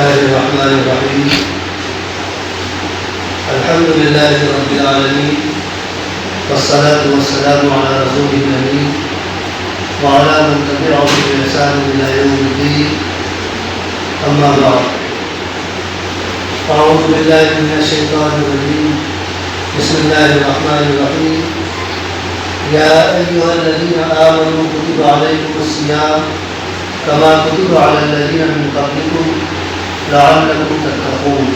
الله الرحمن الرحيم. الحمد لله رب العالمين، والصلاة والسلام على رسوله الأمين وعلى من تبعه بإحسان إلى يوم الدين. أما بعد، أعوذ بالله من الشيطان الرجيم. بسم الله الرحمن الرحيم. يا أيها الذين آمنوا كتب عليكم الصيام كما كتب على الذين من قبلكم لعلكم تتقون.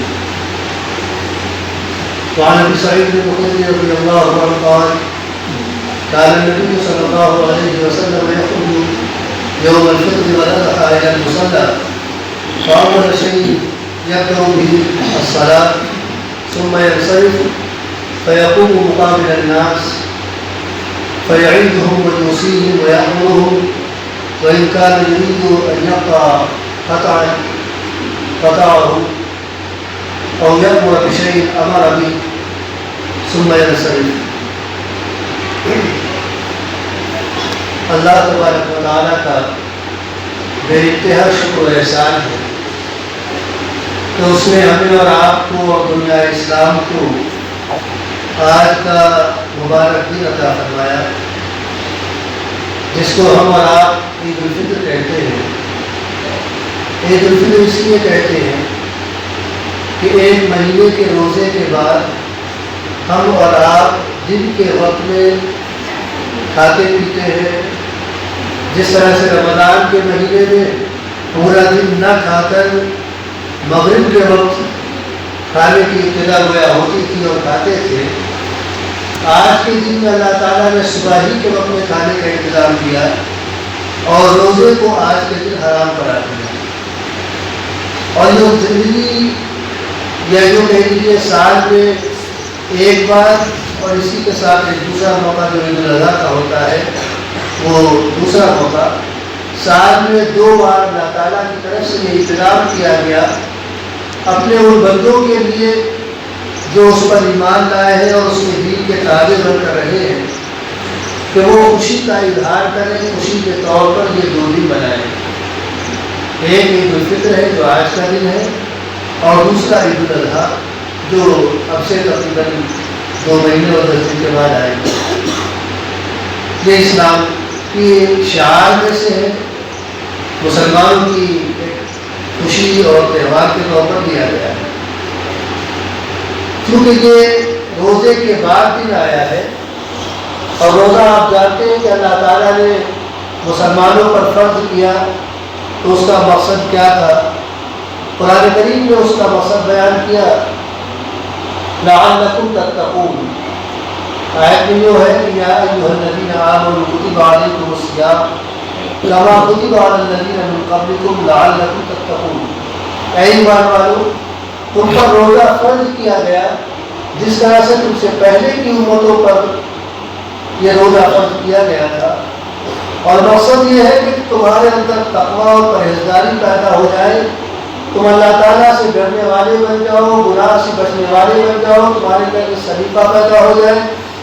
وعن ابي سعيد الخدري رضي الله عنه قال كان النبي صلى الله عليه وسلم يخرج يوم الفطر والأضحى إلى المصلى، فأول شيء يبدأ به الصلاة ثم ينصرف فيقوم مقابل الناس فيعيدهم ويوصيهم ويأمرهم، وإن كان يريد أن يقطع قطعه أو يأمر بشيء أمر به ثم ينصرف. اللہ تبارک و تعالیٰ کا بے انتہا شکر و احسان ہے کہ اس نے ہمیں اور آپ کو اور دنیا اسلام کو آج کا مبارک دن عطا فرمایا، جس کو ہم اور آپ عید الفطر کہتے ہیں۔ عید الفطر اس لیے کہتے ہیں کہ ایک مہینے کے روزے کے بعد ہم اور آپ دن کے وقت میں کھاتے پیتے ہیں، جس طرح سے رمضان کے مہینے میں پورا دن نہ کھا کر مغرب کے وقت کھانے کی ابتدا گویا ہوتی تھی اور کھاتے تھے، آج کے دن میں اللہ تعالیٰ نے صبح ہی کے وقت میں کھانے کا انتظام کیا اور روزے کو آج کے دن حرام قرار دیا۔ اور یہ زندگی یا جو کہہ لیجیے سال میں ایک بار اور اسی کے ساتھ ایک دوسرا موقع جو عید الاضحیٰ کا ہوتا ہے، وہ دوسرا موقع سال میں 2 بار اللہ تعالیٰ کی طرف سے یہ انتظام کیا گیا اپنے ان بندوں کے لیے جو اس پر ایمان لائے ہیں اور اس کے دین کے تابع بن کر رہے ہیں، کہ وہ خوشی کا اظہار کریں، خوشی کے طور پر یہ 2 دن بنائیں۔ ایک عید الفطر ہے جو آج کا دن ہے، اور دوسرا عید الاضحیٰ جو اب سے تقریباً 2 مہینے اور 10 دن کے بعد آئے گا۔ یہ اسلام کی شعار میں سے ہے، مسلمانوں کی ایک خوشی اور تہوار کے طور پر دیا گیا ہے۔ کیونکہ یہ روزے کے بعد دن آیا ہے، اور روزہ آپ جانتے ہیں کہ اللہ تعالیٰ نے مسلمانوں پر فرض کیا تو اس کا مقصد کیا تھا؟ قرآن کریم نے اس کا مقصد بیان کیا، لعلکم تتقون۔ آیت میں جو ہے کہ یا ایھا الذین آمنوا کتب علیکم الصیام کما کتب علی الذین من قبلکم لعلکم تتقون۔ اے ایمان والو، تم پر روزہ فرض کیا گیا جس طرح سے تم سے پہلے کی امتوں پر یہ روزہ فرض کیا گیا تھا، اور مقصد یہ ہے کہ تمہارے اندر تقویٰ اور پرہیزگاری پیدا ہو جائے، تم اللہ تعالیٰ سے ڈرنے والے بن جاؤ، گناہ سے بچنے والے بن جاؤ، تمہارے اندر یہ سلیقہ پیدا ہو جائے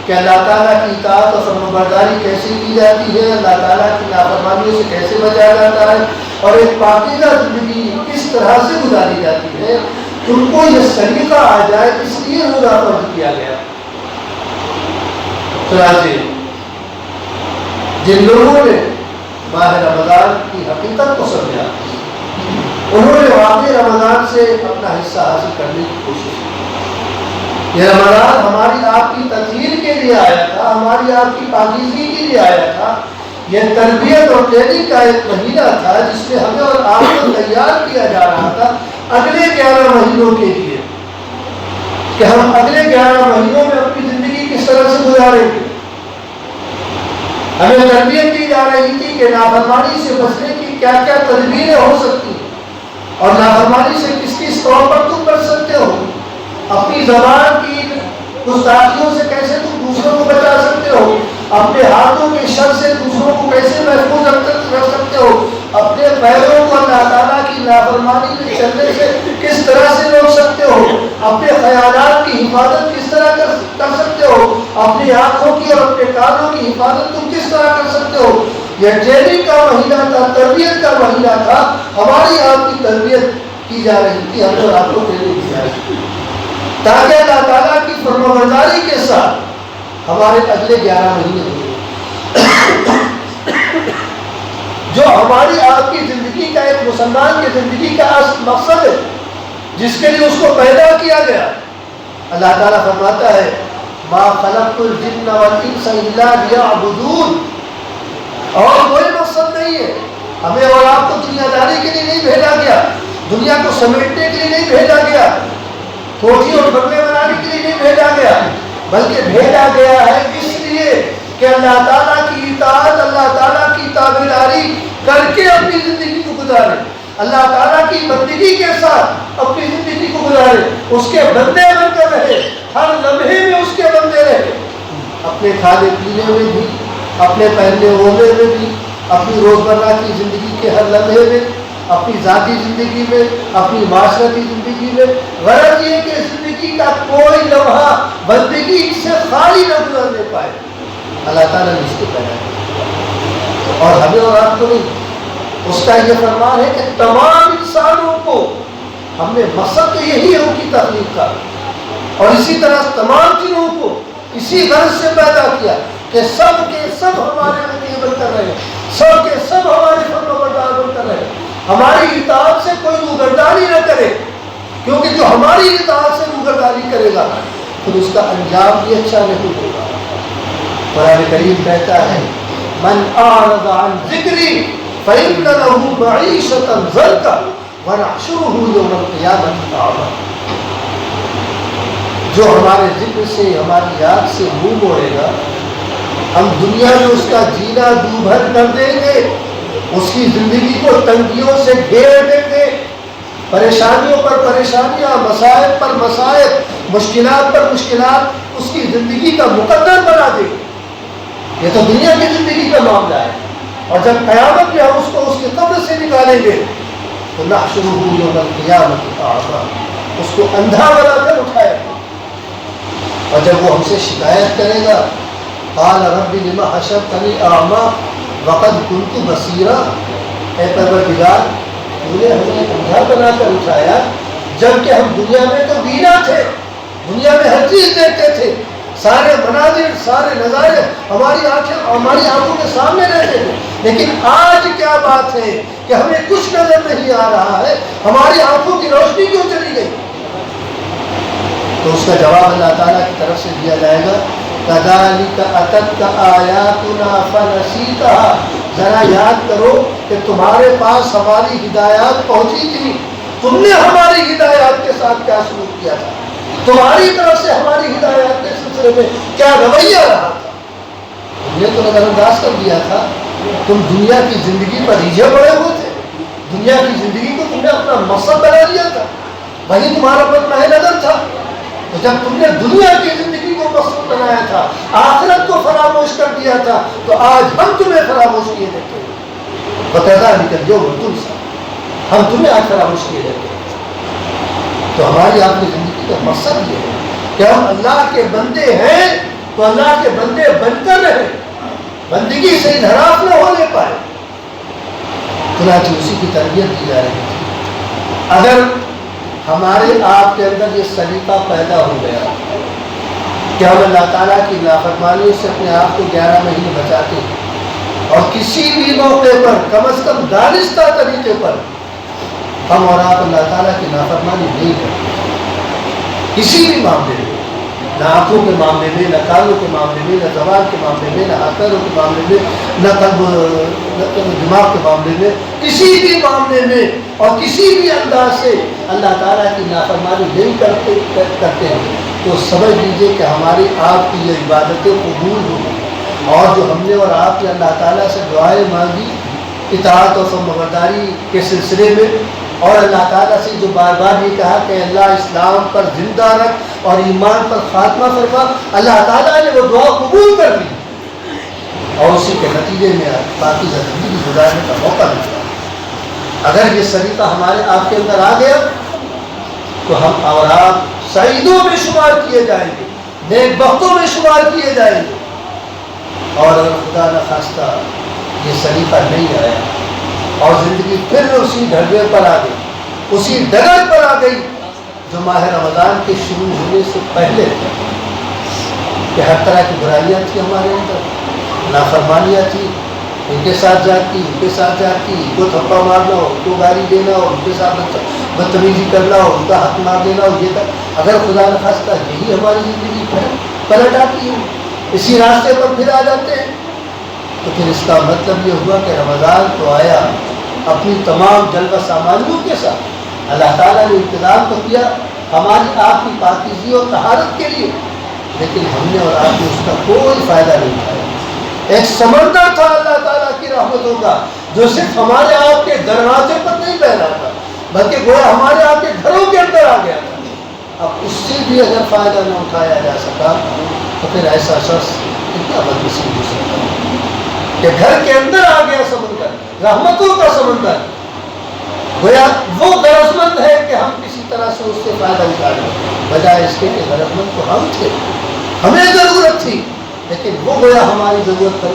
کہ اللہ تعالیٰ کی اطاعت اور فرمانبرداری کیسے کی جاتی ہے، اللہ تعالیٰ کی نافرمانیوں سے کیسے بچا جاتا ہے، اور ایک پاکیزہ زندگی کس طرح سے گزاری جاتی ہے، تم کو یہ سلیقہ آ جائے، اس لیے روزہ فرض کیا گیا۔ چنانچہ جن لوگوں نے ماہ رمضان کی حقیقت کو سمجھا، انہوں نے واقعی رمضان سے اپنا حصہ حاصل کرنے کی کوشش کی۔ یہ رمضان ہماری آپ کی تطہیر کے لیے آیا تھا، ہماری آپ کی پاکیزگی کے لیے آیا تھا، یہ تربیت اور ٹریننگ کا ایک مہینہ تھا جس میں ہمیں اور آپ کو تیار کیا جا رہا تھا اگلے 11 مہینوں کے لیے، کہ ہم اگلے 11 مہینوں میں اپنی زندگی کس طرح سے گزاریں گے۔ ہمیں تربیت دی جا رہی تھی کہ نافرمانی سے بچنے کی کیا کیا تدبیریں ہو سکتی ہیں، اور نافرمانی سے کس کس طور پر تم بچ سکتے ہو، اپنی زبان کی گستاخیوں سے کیسے تم دوسروں کو بچا سکتے ہو، اپنے ہاتھوں کے شر سے دوسروں کو کیسے محفوظ رکھ سکتے ہو، اپنے پیروں کو اللہ تعالیٰ کی نافرمانی میں چلنے سے کس طرح سے روک سکتے ہو، اپنے خیالات کی حفاظت کس طرح کر سکتے ہو، اپنی آنکھوں کی اور اپنے کانوں کی حفاظت تم کس طرح کر سکتے ہو۔ یہ ٹریننگ کا مہینہ تھا، تربیت کا مہینہ تھا، ہماری آپ کی تربیت کی جا رہی تھی، ہمیں اور آپ کو ٹریننگ دی جا رہی تھی، تاکہ اللہ تعالیٰ کی فرمانبرداری کے ساتھ ہمارے اگلے 11 مہینے ہوئے جو ہماری آپ کی زندگی کا، ایک مسلمان کی زندگی کا اصل مقصد ہے جس کے لیے اس کو پیدا کیا گیا۔ اللہ تعالیٰ فرماتا ہے ما خلقت الجن والانس الا لیعبدون، اور کوئی مقصد نہیں ہے، ہمیں اور آپ کو دنیا داری کے لیے نہیں بھیجا گیا، دنیا کو سمیٹنے کے لیے نہیں بھیجا گیا، کوٹھی اور بنگلے بنانے کے لیے نہیں بھیجا گیا، بلکہ بھیجا گیا ہے اس لیے کہ اللہ تعالیٰ کی اطاعت، اللہ تعالیٰ کی تابعداری کر کے اپنی زندگی کو گزارے، اللہ تعالیٰ کی بندگی کے ساتھ اپنی زندگی کو گزارے، اس کے بندے بن کر رہے، ہر لمحے میں اس کے بندے رہے، اپنے کھانے پینے میں بھی، اپنے پہننے اوڑھنے میں بھی، اپنی روزمرہ کی زندگی کے ہر لمحے میں، اپنی ذاتی زندگی میں، اپنی معاشرتی زندگی میں، غرض یہ کہ زندگی کا کوئی لمحہ بندگی سے خالی نہ گزرنے پائے۔ اللہ تعالیٰ نے اس کو پیدا کیا اور ہمیں اور آپ کو نہیں۔ اس کا یہ فرمان ہے کہ تمام انسانوں کو ہم نے مقصد تو یہی ہے ان کی تخلیق کا، اور اسی طرح تمام چیزوں کو اسی غرض سے پیدا کیا کہ سب کے سب ہمارے نبی بن کر رہے، سب کے سب ہمارے فرمانبردار بن کر رہے، ہماری اطاعت سے کوئی روگردانی نہ کرے، کیونکہ جو ہماری اطاعت سے روگردانی کرے گا پھر اس کا انجام بھی اچھا نہیں ہوگا۔ قرآن کریم کہتا ہے من اعرض عن ذکری فإن له معیشة ضنکا ونحشره یوم القیامة اعمى، جو ہمارے ذکر سے، ہماری یاد سے منہ موڑے گا، ہم دنیا میں اس کا جینا دوبھر کر دیں گے، اس کی زندگی کو تنگیوں سے گھیر دیں گے، پریشانیوں پر پریشانیاں، مصائب پر مصائب، مشکلات پر مشکلات اس کی زندگی کا مقدر بنا دیں گے۔ یہ تو دنیا کی زندگی کا معاملہ ہے، اور جب قیامت میں ہم اس کو اس کے قبر سے نکالیں گے تو نحشرہ یوم القیامۃ اعمى، اس کو اندھا بنا کر اٹھائے گا، اور جب وہ ہم سے شکایت کرے گا قال رب لم حشرتنی اعمى وقد كنت بصیرا، اے پروردگار تو نے ہمیں اندھا بنا کر اٹھایا جبکہ ہم دنیا میں تو بینا تھے، دنیا میں ہر چیز دیکھتے تھے، سارے مناظر، سارے نظارے ہماری آنکھوں کے سامنے رہتے تھے، لیکن آج کیا بات ہے کہ ہمیں کچھ نظر نہیں آ رہا ہے، ہماری آنکھوں کی روشنی کیوں چلی گئی؟ تو اس کا جواب اللہ تعالیٰ کی طرف سے دیا جائے گا كَذَلِكَ أَتَتْكَ آيَاتُنَا فَنَسِيتَهَا، ذرا یاد کرو کہ تمہارے پاس ہماری ہدایات پہنچی تھی، تم نے ہماری ہدایات کے ساتھ کیا سلوک کیا تھا، تمہاری طرف سے ہماری ہدایات کے سلسلے میں کیا رویہ رہا تھا، تم نے تو نظر انداز کر دیا تھا، تم دنیا کی زندگی پر ریجھے پڑے ہوئے تھے، دنیا کی زندگی کو تم نے اپنا مقصد بنا لیا تھا، وہی تمہارا مطمئن نظر تھا، تو جب تم نے دنیا کی زندگی کو مقصد بنایا تھا، آخرت کو فراموش کر دیا تھا، تو آج ہم تمہیں فراموش کیے دیتے ہیں، وَكَذَلِكَ الْيَوْمَ تُنسَى، ہم تمہیں آج فراموش کیے دیتے ہیں۔ تو ہماری آپ کی زندگی کا مقصد یہ ہے کہ ہم اللہ کے بندے ہیں تو اللہ کے بندے بن کر رہیں، بندگی سے انحراف نہ ہونے پائے، چنانچہ اسی کی تربیت دی جا رہی تھی۔ اگر ہمارے آپ کے اندر یہ سلیقہ پیدا ہو گیا کہ ہم اللہ تعالیٰ کی نافرمانیوں سے اپنے آپ کو 11 مہینے بچاتے ہیں، اور کسی بھی موقع پر کم از کم دانستہ طریقے پر ہم اور آپ اللہ تعالیٰ کی نافرمانی نہیں کرتے، کسی بھی معاملے میں، نہ آنکھوں کے معاملے میں، نہ کانوں کے معاملے میں، نہ زبان کے معاملے میں، نہ ہاتھ پیروں کے معاملے میں، نہ قلب دماغ کے معاملے میں، کسی بھی معاملے میں اور کسی بھی انداز سے اللہ تعالیٰ کی نافرمانی نہیں کرتے ہیں، تو سمجھ لیجیے کہ ہماری آپ کی یہ عبادتیں قبول ہوں، اور جو ہم نے اور آپ نے اللہ تعالیٰ سے دعائیں مانگی اطاعت اور فرمانبرداری کے سلسلے میں، اور اللہ تعالیٰ سے جو بار بار یہ کہا کہ اللہ اسلام پر زندہ رکھ اور ایمان پر خاتمہ فرما، اللہ تعالیٰ نے وہ دعا قبول کر لی، اور اسی کے نتیجے میں باقی زندگی گزارنے کا موقع ملا۔ اگر یہ سلیقہ ہمارے آپ کے اندر آ گیا تو ہم اور آپ سعیدوں میں شمار کیے جائیں گے، نیک بختوں میں شمار کیے جائیں گے، اور اگر خدا نخواستہ یہ سلیقہ نہیں آیا اور زندگی پھر اسی ڈھرے پر آ گئی، اسی ڈگر پر آ گئی جو ماہ رمضان کے شروع ہونے سے پہلے تھا، کہ ہر طرح کی برائیاں تھیں ہمارے اندر، نافرمانیاں تھیں، ان کے ساتھ جاتی، ان کے ساتھ جاتی، ان کو تھپا مارنا ہو، ان کو گالی دینا ہو، ان کے ساتھ بدتمیزی کرنا ہو، ان کا حق مار دینا ہو، یہ اگر خدا نخواستہ یہی ہماری زندگی پلٹ آتی ہے، اسی راستے پر پھر آ جاتے ہیں، تو پھر اس کا مطلب یہ ہوا کہ رمضان تو آیا اپنی تمام جلوہ سامانیوں کے ساتھ، اللہ تعالیٰ نے انتظام تو کیا ہماری آپ کی پاکیزگی اور طہارت کے لیے، لیکن ہم نے اور آپ نے اس کا کوئی فائدہ نہیں اٹھایا۔ ایک سمندر تھا اللہ تعالیٰ کی رحمتوں کا جو صرف ہمارے آپ کے دروازے پر نہیں بہ رہا تھا، بلکہ گویا ہمارے آپ کے گھروں کے اندر آ گیا تھا۔ اب اس سے بھی اگر فائدہ نہ اٹھایا جا سکا تو پھر ایسا شخص کتنا بدنصیب ہو سکتا ہے کہ گھر کے اندر آ گیا سمندر، رحمتوں کا سمندر، گویا وہ غرض مند ہے کہ ہم کسی طرح سے اس سے فائدہ اٹھا لیں، بجائے اس کے کہ غرض مند تو ہم تھے، ہمیں ضرورت تھی، لیکن وہ گویا ہماری ضرورت پر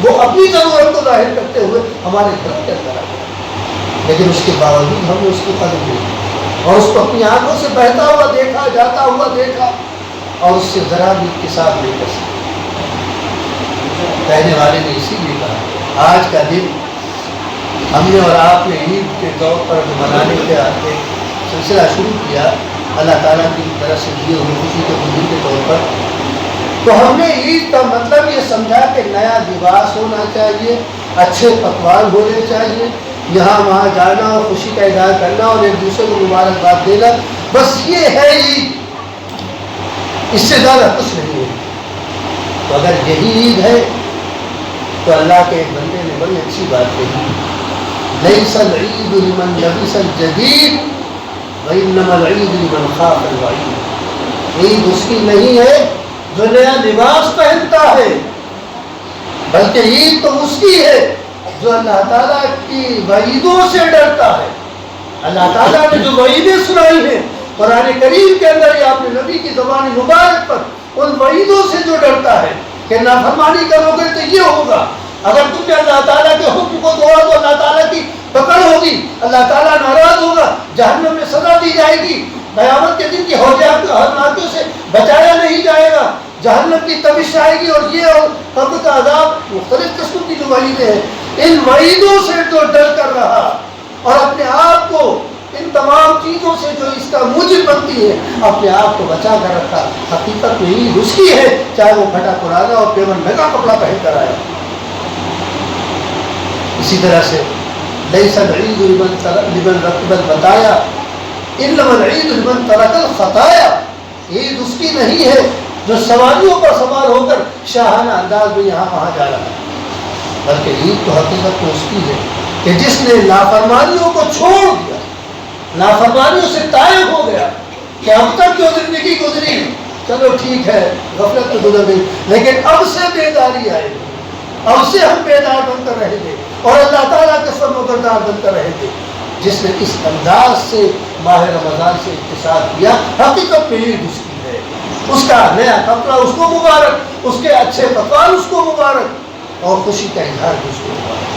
وہ اپنی ضرورت کو ظاہر کرتے ہوئے ہمارے گھر کے اندر آ گیا، لیکن اس کے باوجود ہم نے اس کی قدر کی اور اس کو اپنی آنکھوں سے بہتا ہوا دیکھا، جاتا ہوا دیکھا، اور اس سے ذرا بھی اکتساب نہیں کر سکے۔ کہنے والے نے اسی لیے کہا آج کا دن ہم نے اور آپ نے عید کے طور پر منانے کا ایک سلسلہ شروع کیا اللہ تعالیٰ کی طرف سے دیے ہوئے خوشی کے دن کے طور پر، تو ہم نے عید کا مطلب یہ سمجھا کہ نیا لباس ہونا چاہیے، اچھے پکوان ہونے چاہیے، یہاں وہاں جانا اور خوشی کا اظہار کرنا اور ایک دوسرے کو مبارکباد دینا، بس یہ ہے عید، اس سے زیادہ کچھ نہیں ہے۔ تو اگر یہی عید ہے تو اللہ کے ایک بندے نے بڑی اچھی بات کہی، لیس العید لمن لبس الجدید وانما العید لمن خاف الوعید۔ عید اس کی نہیں ہے جو نیا لباس پہنتا ہے، بلکہ عید تو اس کی ہے جو اللہ تعالیٰ کی وعیدوں سے ڈرتا ہے۔ اللہ تعالیٰ نے جو وعیدیں سنائی ہیں قرآن کریم کے اندر یا اپنے نبی کی زبان مبارک پر، ان وعیدوں سے جو ڈرتا ہے کہ نافرمانی کرو گے تو یہ ہوگا، اگر تم نے اللہ تعالیٰ کے حکم کو توڑا تو اللہ تعالیٰ کی پکڑ ہوگی، اللہ تعالیٰ ناراض ہوگا، جہنم میں سزا دی جائے گی، قیامت کے دن کی ہولناکیوں سے بچایا نہیں جائے گا، جہنم کی تبش آئے گی، اور یہ اور قبر کا عذاب، مختلف قسم کی جو وعیدیں ہیں، ان وعیدوں سے جو ڈر کر رہا اور اپنے آپ کو ان تمام چیزوں سے جو اس کا موجب بنتی ہے اپنے آپ کو بچا کر رکھا، حقیقت میں عید اس کی ہے، چاہے وہ پھٹا پرانا اور پیمن مہنگا کپڑا پہن کر آئے۔ اسی طرح سے لیس العید لمن رکب البطایا انما العید لمن ترک الخطایا، عید اس کی نہیں ہے جو سواریوں پر سوار ہو کر شاہانہ انداز میں یہاں وہاں جا رہا ہے، بلکہ عید تو حقیقت میں اس کی ہے کہ جس نے نافرمانیوں کو چھوڑ دیا، نافرمانیوں سے طائب ہو گیا، کہ اب تک جو زندگی گزری چلو ٹھیک ہے، غفلت تو گزر گئی، لیکن اب سے بیداری آئے گی، اب سے ہم بیدار بن کر رہیں گے اور اللہ تعالیٰ کے فرمانبردار بن کر رہیں گے۔ جس نے اس انداز سے ماہ رمضان سے اتصال کیا، حقیقت میں عید اس کی ہے، اس کا نیا کپڑا اس کو مبارک، اس کے اچھے پکوان اس کو مبارک، اور خوشی کا اظہار بھی اس کو مبارک۔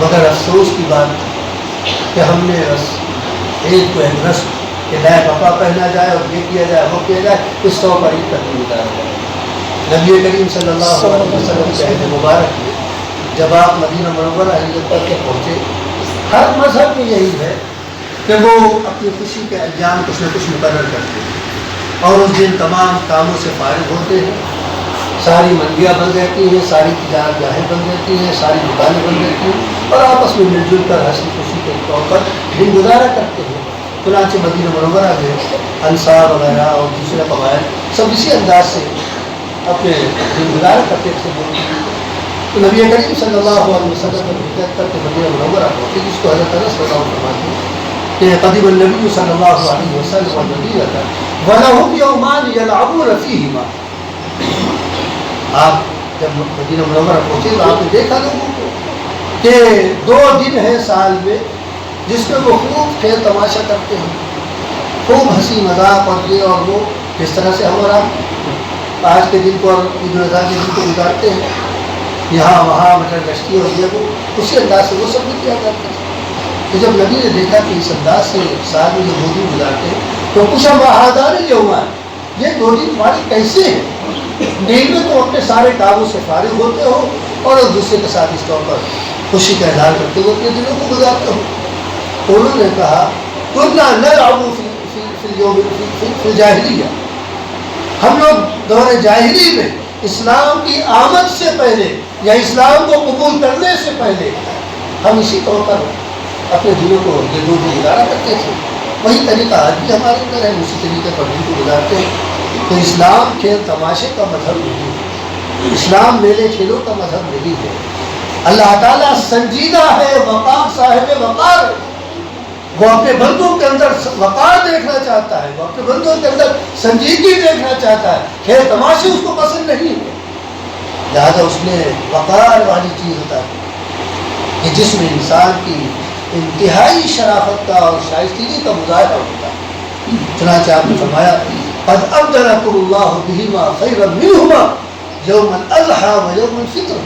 مگر افسوس کی بات کہ ہم نے عید کو ایک رسم کہ نیا کپڑا پہنا جائے اور یہ کیا جائے وہ کیا جائے، اس طور پر عید تک نہیں گزارا جائے۔ نبی کریم صلی اللہ علیہ وسلم کے عہد مبارک میں جب آپ مدینہ منورہ ہجرت کر کے پہنچے، ہر مذہب میں یہی ہے کہ وہ اپنی خوشی کے ایام کچھ نہ کچھ مقرر کرتے ہیں اور اس دن تمام کاموں سے فارغ ہوتے ہیں، ساری منڈیاں بند رہتی ہیں، ساری تجارت گاہیں بند رہتی ہیں، ساری دکانیں بند رہتی ہیں، اور آپس میں مل جل کر ہنسی خوشی کے طور پر دن گزارا کرتے ہیں۔ چنانچہ مدینہ منورہ میں انصار وغیرہ اور دوسرے قبائل سب اسی انداز سے اپنے دن گزارا کرتے تھے۔ تو نبی کریم صلی اللہ علیہ وسلم نے ہجرت کر کے مدینہ منورہ پہنچے، جس کو حضرت انس رضی اللہ عنہ فرماتے ہیں کہ قدم النبی صلی اللہ علیہ وسلم والمدینہ ولهم یومان یلعبون فیہما۔ آپ جب مدینہ منورہ پہنچے تو آپ نے دیکھا لوگوں کو کہ 2 دن ہیں سال میں جس میں وہ خوب کھیل تماشا کرتے ہیں، خوب ہنسی مذاق اور یہ اور وہ، جس طرح سے ہم اور آپ آج کے دن کو اور عید الاضحیٰ کے دن کو گزارتے ہیں، یہاں وہاں مٹر گشتی اور یہ وہ، اسی انداز سے وہ سب بھی کیا کرتے ہیں۔ کہ جب نبی نے دیکھا کہ اس انداز سے سال میں جو 2 دن گزارتے ہیں تو پوچھا مہادار یوم، یہ 2 دن تمہارے کیسے ہیں؟ دن میں تو اپنے سارے کاموں سے فارغ ہوتے ہو اور ایک دوسرے کے ساتھ اس طور پر خوشی کا اظہار کرتے ہوئے اپنے دنوں کو گزارتے ہو۔ انہوں نے کہا کنا نلعب فی الجاہلیہ، ہم لوگ دور جاہلی میں اسلام کی آمد سے پہلے یا اسلام کو قبول کرنے سے پہلے ہم اسی طور پر اپنے دنوں کو یہ 2 دن گزارا کرتے تھے، وہی طریقہ آج بھی ہمارے اندر ہے، اسی طریقے پر دن کو گزارتے ہیں۔ تو اسلام کھیل تماشے کا مذہب نہیں ہے، اسلام میلے کھیلوں کا مذہب نہیں ہے۔ اللہ تعالیٰ سنجیدہ ہے، وقار صاحب وقار ہے، وہ اپنے بندوں کے اندر وقار دیکھنا چاہتا ہے، وہ اپنے بندوں کے اندر سنجیدگی دیکھنا چاہتا ہے، کھیل تماشے اس کو پسند نہیں ہے۔ لہٰذا اس نے وقار والی چیز ہوتا ہے کہ جس میں انسان کی انتہائی شرافت کا اور شائستگی کا مظاہرہ ہوتا ہے۔ چنانچہ آپ نے فرمایا قد ابدلکم اللہ بہما خیرا منہما یوم الاضحیٰ و یوم الفطر،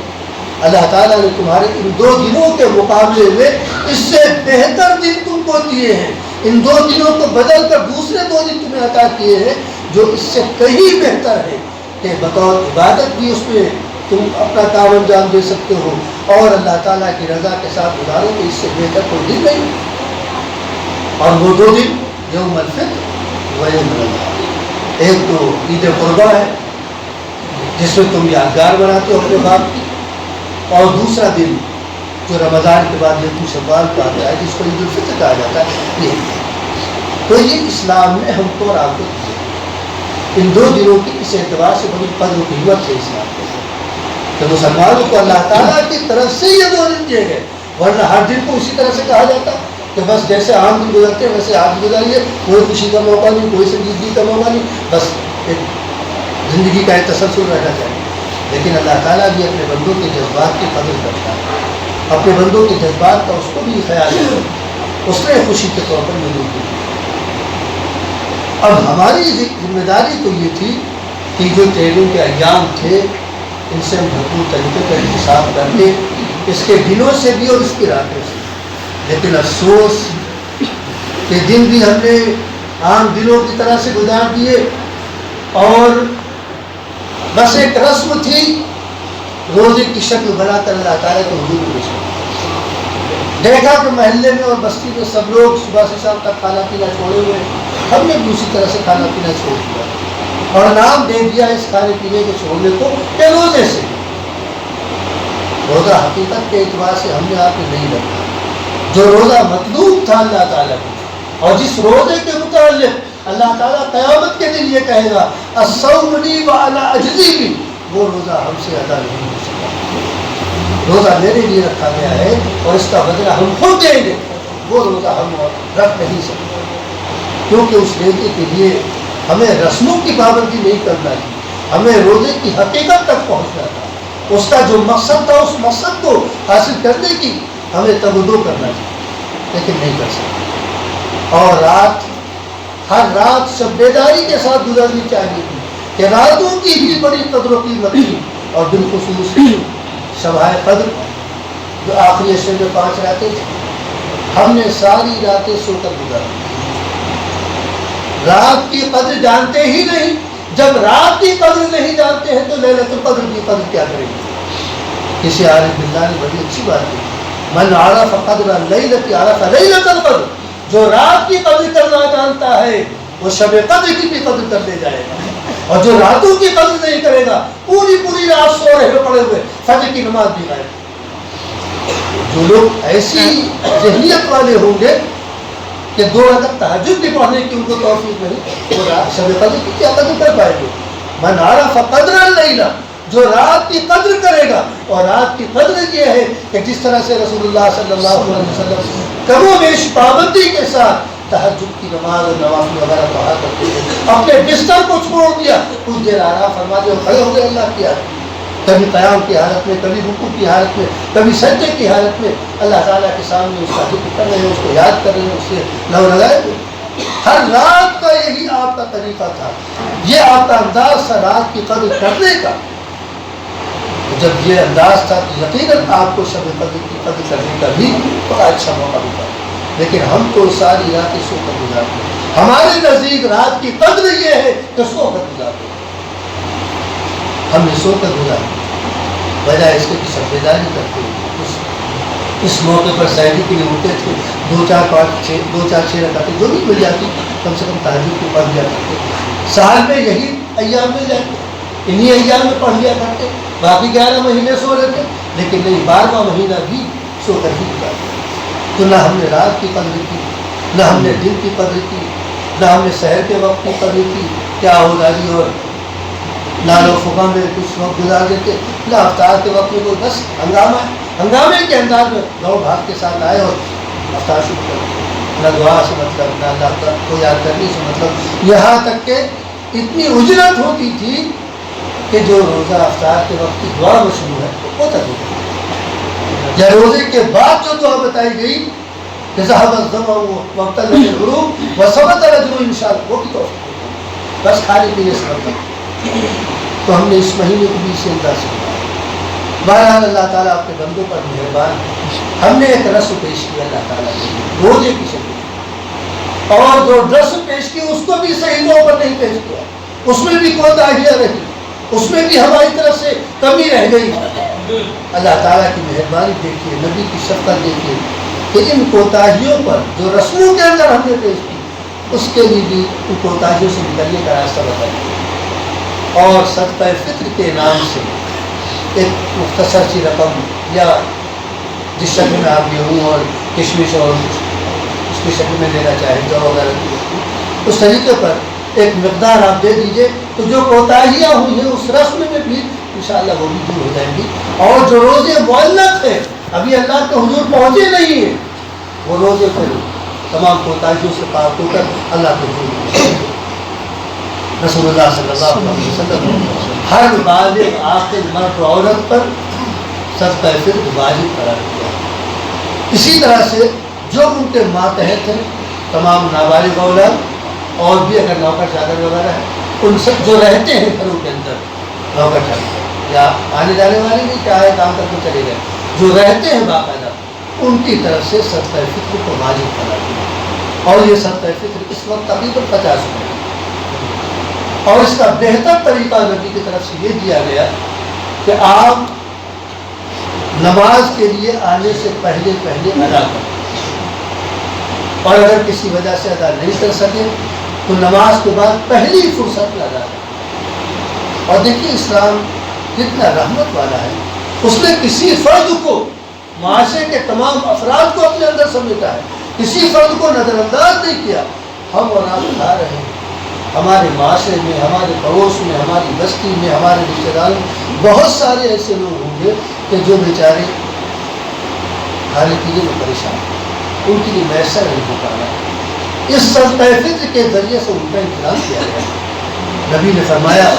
اللہ تعالیٰ نے تمہارے ان 2 دنوں کے مقابلے میں اس سے بہتر دن تم کو دیے ہیں، ان 2 دنوں کو بدل کر دوسرے 2 دن تمہیں عطا کیے ہیں جو اس سے کہیں بہتر ہے کہ بطور عبادت بھی اس میں تم اپنا کام انجام دے سکتے ہو اور اللہ تعالیٰ کی رضا کے ساتھ گزارو تو اس سے بہتر کوئی دن نہیں۔ اور وہ 2 دن یوم الفطر و یوم الاضحیٰ، ایک تو عید قربہ ہے جس میں تم یادگار بناتے ہو اپنے باپ کی، اور دوسرا دن جو رمضان کے بعد یکم شوال کو آتا ہے جس کو عید الفطر کہا جاتا ہے، یہ تو یہ اسلام نے ہم کو اور آپ کو دیا۔ ان 2 دنوں کی اس اعتبار سے بڑی قدر و قیمت ہے اسلام کے کہ مسلمانوں کو اللہ تعالیٰ کی طرف سے یہ 2 دن دیے گئے، ورنہ ہر دن کو اسی طرح سے کہا جاتا کہ بس جیسے عام دن گزرتے ہیں ویسے آپ گزاریے، کوئی خوشی کا موقع نہیں، کوئی سنجیدگی کا موقع نہیں، بس ایک زندگی کا ایک تسلسل رہنا چاہیے۔ لیکن اللہ تعالیٰ بھی اپنے بندوں کے جذبات کی قدر کرتا ہے، اپنے بندوں کے جذبات کا اس کو بھی خیال ہے، اس نے خوشی کے طور پر مدعو کی۔ اب ہماری ذمہ داری تو یہ تھی کہ جو تیروں کے ایام تھے ان سے ہم بھرپور طریقے کا انتخاب کر لیں، اس کے دنوں سے بھی اور اس کی راتوں سے۔ لیکن افسوس کہ دن بھی ہم نے عام دنوں کی طرح سے گزار دیے، اور بس ایک رسم تھی روزے کی شکل بنا کر اللہ تعالیٰ کے حضور میں پیش کرنا۔ دیکھا کہ محلے میں اور بستی میں سب لوگ صبح سے شام تک کھانا پینا چھوڑے ہوئے، ہم نے بھی اسی طرح سے کھانا پینا چھوڑ دیا اور نام دے دیا اس کھانے پینے کے چھوڑنے کو کہ روزے سے۔ روزہ حقیقت کے اعتبار سے ہم نے آپ نے نہیں رکھا، جو روزہ مطلوب تھا اللہ تعالیٰ کو، اور جس روزے کے متعلق اللہ تعالیٰ قیامت کے دن یہ کہے گا الصوم لی وانا اجزی بھی، وہ روزہ ہم سے ادا نہیں ہو سکتا۔ روزہ میرے لیے رکھا گیا ہے اور اس کا بدلہ ہم خود دیں گے، وہ روزہ ہم رکھ نہیں سکتے، کیونکہ اس نیکی کے لیے ہمیں رسموں کی پابندی نہیں کرنا تھی، ہمیں روزے کی حقیقت تک پہنچنا تھا، اس کا جو مقصد تھا اس مقصد کو حاصل کرنے کی ہمیں توجہ کرنا تھی، لیکن نہیں کر سکتے۔ اور رات، ہر رات سب بیداری کے ساتھ گزرنی چاہیے تھی کہ راتوں کی بھی بڑی قدر و قیمت تھی، اور بالخصوص شبائے قدر جو آخری عشرے میں 5 راتیں تھیں، ہم نے ساری راتیں سو کر گزاری۔ رات کی قدر جانتے ہی نہیں، جب رات کی قدر نہیں جانتے ہیں تو لیلۃ القدر کی قدر کیا کریں گے؟ کسی عارف باللہ نے بڑی اچھی بات کی، من عرف قدر اللیلۃ عرف لیلۃ القدر، جو رات کی قدر کرنا جانتا ہے وہ شب قدر کی بھی قدر کر لے جائے گا، اور جو راتوں کی قدر نہیں کرے گا پوری رات سو رہے پڑے ہوئے فجر کی نماز بھی غائب۔ جو لوگ ایسی ذہنیت والے ہوں گے کہ 2 رکعت تہجد بھی پڑھنے کی ان کو توفیق نہیں، وہ رات شب قدر کی کیا قدر کر پائیں گے؟ من عرف قدر اللیل، جو رات کی قدر کرے گا، اور رات کی قدر یہ ہے کہ جس طرح سے رسول اللہ صلی اللہ علیہ وسلم کم و بیش پابندی کے ساتھ تہجد کی نماز اور نوافل وغیرہ پڑھا کرتے تھے، اپنے بستر کو چھوڑ دیا، کچھ دیر آرام فرما دیا اور کھڑے ہو گئے اللہ کی یاد، کبھی قیام کی حالت میں، کبھی رکوع کی حالت میں، کبھی سجدے کی حالت میں اللہ تعالیٰ کے سامنے اس کا ذکر کر رہے ہیں، اس کو یاد کر رہے ہیں، اس سے لو لگائے ہوئے۔ ہر رات کا یہی آپ کا طریقہ تھا، یہ آپ کا انداز تھا رات کی قدر کرنے کا۔ جب یہ انداز تھا تو یقیناً آپ کو شب قدر کی قدر کرنے کا بھی بڑا اچھا موقع ملا۔ لیکن ہم تو ساری راتیں سو کر گزارتے ہیں. ہمارے نزدیک رات کی قدر یہ ہے کہ سو کر گزارتے ہیں. ہم نے سو کر گزارتے ہیں وجہ اس کے سب بیداری کرتے ہیں. اس موقع پر سحری کے لیے اٹھتے تھے, 2-4-6 رکعتیں جو بھی مل جاتی کم سے کم تہجد کو پڑھ لیا کرتے. سال میں یہی ایام مل جاتے, انہی ایام میں پڑھ لیا کرتے. باقی 11 مہینے سو لیتے, لیکن نہیں 12واں مہینہ بھی سو کر ہی گزارتے. تو نہ ہم نے رات کی قدر کی, نہ ہم نے دن کی قدر کی, نہ ہم نے سحر کے وقت کی قدر کی. کیا ہو دادی اور لال و فقہ میں کچھ وقت گزار دیتے, نہ افطار کے وقت میں کوئی بس ہنگامہ ہے, ہنگامے کے انداز میں دوڑ بھاگ کے ساتھ آئے اور افطار شروع کر دیا. نہ دعا سے مطلب, نہ اللہ کو یاد کرنے سے مطلب. یہاں تک کہ اتنی اجرت ہوتی تھی کہ جو روزہ افطار کے وقت کی دعا مشروع ہے وہ تک ہوتی ہے, یا روزے کے بعد جو دعا بتائی گئی کہ ذهب الظمأ وابتلت العروق وثبت الاجر ان شاء اللہ, وہ بھی توفیق بس کھانے پینے سے مطلب. تو ہم نے اس مہینے کو بھی اسی انداز سے بنایا. بہرحال اللہ تعالیٰ اپنے بندوں پر مہربان ہے. ہم نے ایک رسم پیش کیا اللہ تعالیٰ کے روزے کی شکل, اور جو رسم پیش کی اس کو بھی صحیح طور پر نہیں پیش کیا, اس میں بھی کوتاہیاں رہی, اس میں بھی ہماری طرف سے کمی رہ گئی. اللہ تعالیٰ کی مہربانی دیکھیے, نبی کی شفقت دیکھیے کہ ان کوتاہیوں پر جو رسموں کے اندر ہم نے پیش کی اس کے لیے بھی ان کوتاہیوں سے نکلنے کا راستہ بتائیے. اور صدقہ فطر کے نام سے ایک مختصر سی رقم, یا جس شکل میں آپ گیہوں اور کشمش اور اس کی شکل میں لینا چاہیں جو وغیرہ کی وستو, اس طریقے پر ایک مقدار آپ دے دیجئے, تو جو کوتاہیاں ہوئی ہیں اس رسم میں بھی انشاءاللہ وہ بھی دور ہو جائیں گی. اور جو روزے معلق ہیں ابھی اللہ کے حضور پہنچے نہیں ہیں, وہ روزے پھر تمام کوتاہیوں سے پاک ہو کر اللہ کے حضور پہنچیں گے. رسول اللہ صلی اللہ علیہ وسلم ہر بالغ عاقل مرد و عورت پر صدقہ فطر واجب قرار دیا. اسی طرح سے جو ان کے ماتحت ہیں تمام نابالغ اولاد اور بھی اگر نوکر چادر وغیرہ ہے, ان سب جو رہتے ہیں گھروں کے اندر نوکر چادر یا آنے جانے والے نہیں چاہے کام کر کے چلے گئے, جو رہتے ہیں باقاعدہ ان کی طرف سے صدقہ فطر کو واجب قرار دیا. اور یہ صدقہ فطر اس وقت تقریباً 50 روپے, اور اس کا بہتر طریقہ نبی کی طرف سے یہ دیا گیا کہ آپ نماز کے لیے آنے سے پہلے ادا کریں, اور اگر کسی وجہ سے ادا نہیں کر سکے تو نماز کے بعد پہلی فرصت میں ادا کریں. اور دیکھیے اسلام کتنا رحمت والا ہے, اس نے کسی فرد کو, معاشرے کے تمام افراد کو اپنے اندر سمیٹا ہے, کسی فرد کو نظر انداز نہیں کیا. ہم اور آپ کھا رہے ہیں, ہمارے معاشرے میں, ہمارے پڑوس میں, ہماری بستی میں, ہمارے رشتے داروں میں بہت سارے ایسے لوگ ہوں گے کہ جو بیچارے کھانے پینے میں پریشان ہیں, ان کے لیے میسر نہیں ہو پا رہا ہے. اس صدقہ فطر کے ذریعے سے ان کا انتظام کیا گیا. نبی نے فرمایا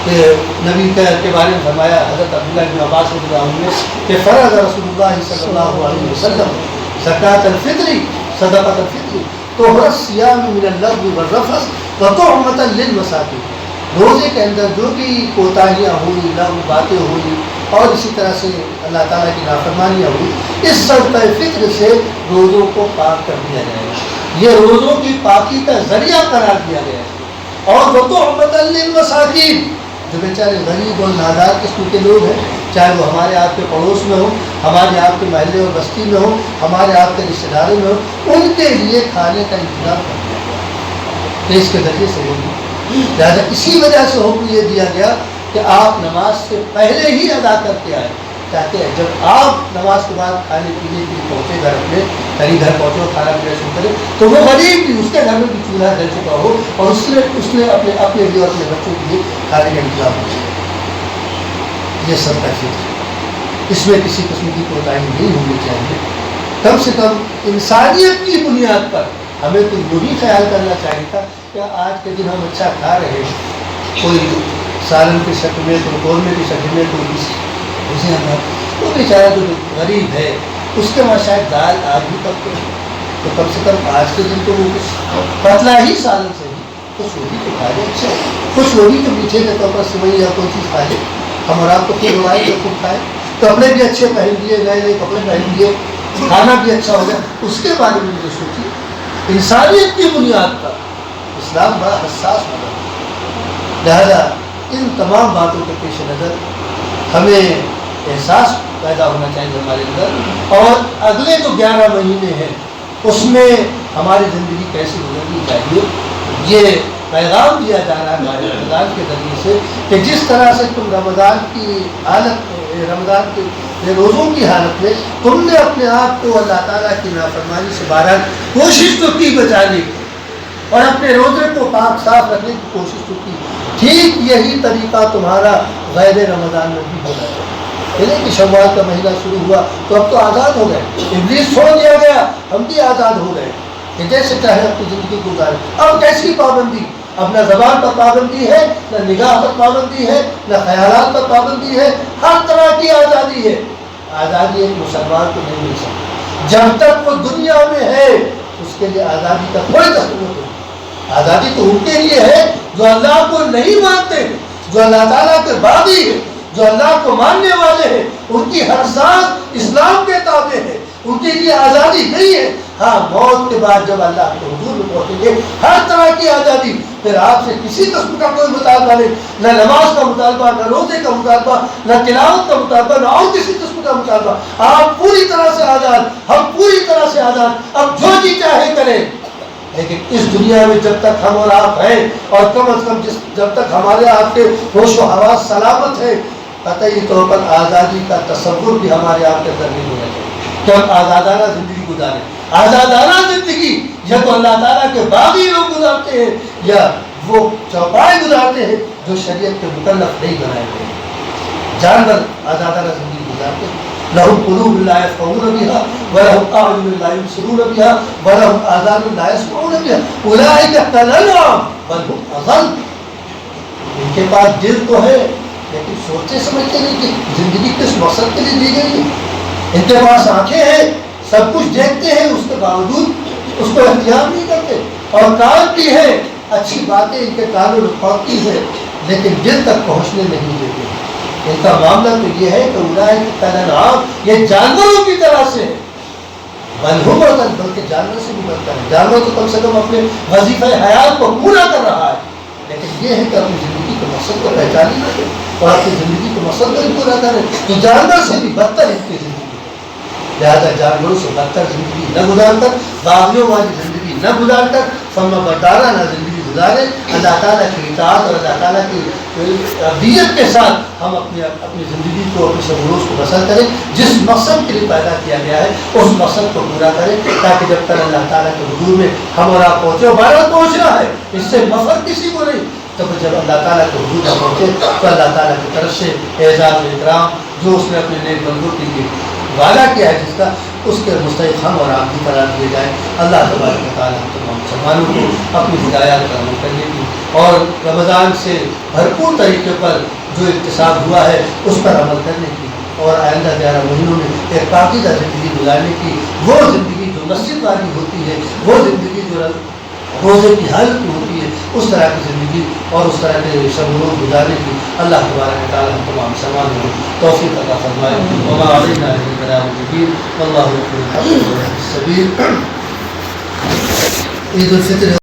کہ نبی کے بارے میں فرمایا حضرت عبداللہ بن عباس رضی اللہ عنہ کہ فرض رسول اللہ صلی اللہ علیہ وسلم زکوٰۃ الفطر صدقۃ الفطر طہر الصیام من اللغو والرفث وطعمۃ للمساکین. روزے کے اندر جو بھی کوتاہیاں ہوئی, لغو باتیں ہوئی, اور اسی طرح سے اللہ تعالیٰ کی نافرمانیاں ہوئی, اس صدقہ فطر سے روزوں کو پاک کر دیا جائے گا. یہ روزوں کی پاکی کا ذریعہ قرار دیا گیا ہے. اور وطعمۃ للمساکین, جو بیچارے غریب اور نادار قسم کے لوگ ہیں, چاہے وہ ہمارے آپ کے پڑوس میں ہوں, ہمارے آپ کے محلے اور بستی میں ہوں, ہمارے آپ کے رشتے داروں میں ہوں, ان کے لیے کھانے کا انتظام کر دیا گیا کہ اس کے ذریعے سے ہوگی. لہٰذا اسی وجہ سے حکم یہ دیا گیا کہ آپ نماز سے پہلے ہی ادا کر کے آئے, تاکہ جب آپ نماز کے بعد کھانے پینے کے لیے پہنچے گھر اپنے, کہیں گھر پہنچو کھانا پینا شروع کرے, تو وہ غریب بھی اس کے گھر میں بھی چولہا جل چکا ہو اور اس نے اپنے لیے اور اپنے بچوں کے لیے کھانے کا انتظام ہو جائے. یہ صدقہ فطر, اس میں کسی قسم کی کوتاہی نہیں ہونی چاہیے. کم سے کم انسانیت کی بنیاد پر ہمیں تو یہی خیال کرنا چاہیے تھا کہ آج کے دن ہم اچھا کھا رہے ہیں, کوئی سالن کی شکل میں, کوئی قورمے کی شکل میں, کوئی اسے وہ بیچارہ جو غریب ہے اس کے وہاں شاید دال آج بھی تک تو کم سے کم آج کے دن تو وہ پتلا ہی سالن سے ہی خوش ہوگی تو کھا لے, اچھا خوش ہوگی تو میٹھے کے طور پر سوئی یا کوئی چیز کھا لے. ہم اور آپ کو پھر روائے تو خوب کھائے, کپڑے بھی اچھے پہن لیے, نئے نئے کپڑے پہن لیے, کھانا بھی اچھا ہو گیا، اس کے بارے میں جو سوچی انسانیت کی بنیاد پر اسلام بڑا حساس مذہب ہے۔ لہذا ان تمام باتوں کے پیش نظر ہمیں احساس پیدا ہونا چاہیے ہمارے اندر، اور اگلے جو 11 مہینے ہیں اس میں ہماری زندگی کیسی گزرنی چاہیے، یہ پیغام دیا جا رہا ہے رمضان کے ذریعے سے کہ جس طرح سے تم رمضان کے روزوں کی حالت میں تم نے اپنے آپ کو اللہ تعالیٰ کی نافرمانی سے بہرحال کوشش تو کی بچانے کی، اور اپنے روزے کو پاک صاف رکھنے کی کوشش تو کی، ٹھیک یہی طریقہ تمہارا غیر رمضان میں بھی ہونا چاہیے۔ کہ شوال کا مہینہ شروع ہوا تو اب تو آزاد ہو گئے، ابلیس چھوڑ دیا گیا، ہم بھی آزاد ہو گئے کہ جیسے چاہے اپنی زندگی گزارے۔ اب کیسی پابندی؟ اب نہ زبان پر پابندی ہے، نہ نگاہ پر پابندی ہے، نہ خیالات پر پابندی ہے، ہر طرح کی آزادی ہے۔ آزادی ایک مسلمان کو نہیں مل سکتی جب تک وہ دنیا میں ہے، اس کے لیے آزادی کا کوئی تصور نہیں۔ آزادی تو ان کے لیے ہے جو اللہ کو نہیں مانتے، جو اللہ تعالیٰ کے باغی ہے، جو اللہ کو ماننے والے ہیں، ان کی ہر سانس اسلام کے تابع ہے، ان کے لیے آزادی نہیں ہے۔ ہاں، موت کے بعد جب اللہ کے حضور میں پہنچیں گے ہر طرح کی آزادی، پھر آپ سے کسی قسم کا کوئی مطالبہ نہیں، نہ نماز کا مطالبہ، نہ روزے کا مطالبہ، نہ تلاوت کا مطالبہ، نہ اور کسی قسم کا مطالبہ۔ آپ پوری طرح سے آزاد، ہم پوری طرح سے آزاد، اب جو جی چاہے کریں۔ لیکن اس دنیا میں جب تک ہم اور آپ ہیں، اور کم از کم جب تک ہمارے آپ کے ہوش و حواس سلامت ہیں، قطعی طور پر آزادی کا تصور بھی ہمارے آپ کے اندر نہیں ہونا چاہیے کہ ہم آزادانہ زندگی گزاریں۔ آزادانہ زندگی یا تو اللہ تعالیٰ کے باغی لوگ گزارتے ہیں، یا وہ چوپائے گزارتے ہیں جو شریعت کے مکلف نہیں بنائے گئے ہیں۔ جانور آزادانہ زندگی گزارتے ہیں۔ لَهُمْ قُلُوبٌ لَا يَفْقَهُونَ بِهَا وَلَهُمْ أَعْيُنٌ لَا يُبْصِرُونَ بِهَا وَلَهُمْ آذَانٌ لَا يَسْمَعُونَ بِهَا أُولَٰئِكَ كَالْأَنْعَامِ بَلْ هُمْ أَضَلُّ۔ ان کے پاس دل تو ہے لیکن سوچتے سمجھتے نہیں کہ زندگی کس مقصد کے لیے دی گئی ہے۔ ان کے پاس آنکھیں ہیں، سب کچھ دیکھتے ہیں، اس کے باوجود اس کو اختیار نہیں کرتے، اور کان بھی ہے، اچھی باتیں ان کے کانوں میں پہنچتی ہیں لیکن دل تک پہنچنے نہیں دیتے۔ ان کا معاملہ تو یہ ہے کہ اولئک کالانعام، یہ جانوروں کی طرح سے ہے، بل ہم اضل، بلکہ جانور سے بھی بدتر ہے۔ جانور تو کم سے کم اپنے وظیفہ حیات کو پورا کر رہا ہے، لیکن یہ ہے کہ اپنی زندگی کے مقصد کو پہچان ہی رکھے اور اپنی زندگی کے مقصد کو ہی پورا کرے، تو جانور سے بھی بدتر ان کی زندگی ہے۔ لہٰذا جانوروں سے بدتر زندگی نہ گزار کر، باغیوں والی زندگی نہ گزار کر، فرما بردارانہ زندگی گزارے، اللہ تعالیٰ کی اطاعت اور اللہ تعالیٰ کی ابدیت کے ساتھ ہم اپنی زندگی کو، اپنے شب روز کو بسر کریں، جس مقصد کے لیے پیدا کیا گیا ہے اس مقصد کو پورا کریں، تاکہ جب تک اللہ تعالیٰ کے حضور میں ہم اور آپ پہنچے، اور بارہ پہنچنا ہے، اس سے مفر کسی کو نہیں، تو جب اللہ تعالیٰ کے حضور میں پہنچے تو اللہ تعالیٰ کی طرف سے اعزاز و اکرام جو اس نے اپنے نیک بندوں کے لیے وعدہ کیا ہے جس کا، اس کے مستحق ہم اور آپ بھی قرار دیے جائیں۔ اللہ تبارک و تعالیٰ تمام مسلمانوں کو اپنی ہدایات پر عمل کرنے کی اور رمضان سے بھرپور طریقے پر جو اکتساب ہوا ہے اس پر عمل کرنے کی، اور آئندہ 11 مہینوں میں ایک پاکیزہ زندگی گزارنے کی، وہ زندگی جو مسجد والی ہوتی ہے، وہ زندگی جو روزے کی حالت میں ہوتی ہے، اس طرح کی زندگی اور اس طرح کے شب و روز گزارنے کی اللہ تبارک و تعالیٰ ہم تمام مسلمانوں کو توفیق عطا فرمائے۔ وما علینا الا البلاغ المبین، واللہ یغفر الحق والسبیل۔ عید الفطر